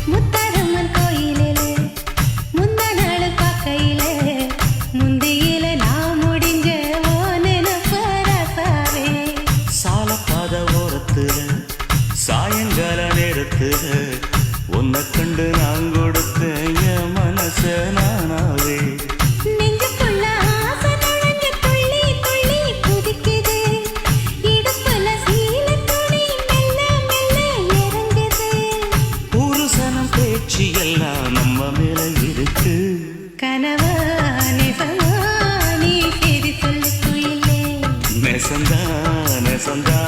முத்தாரம்மன் கோயிலிலே முந்த நாள் பார்க்கையிலே முந்தியில நான் முடிஞ்ச ஓ நினைப்பு ரசாவே. சாலப்பாத ஓரத்துல சாயங்கால நேரத்துல உன்னை கண்டு நான் கொடுத்த என் மனச நானாவே. நெஞ்சுக்குள்ள ஆசை நுழைஞ்சு துள்ளி துள்ளி குதிக்குது. இடுப்புல சீல துணி மெல்ல மெல்ல இறங்குது. ஒரு சனம் பேச்சு எல்லாம் நம்ம மேல இருக்கு. கனவா நெசமா நீ செய்தி சொல்லு குயிலே. நெசந்தா நெசந்தா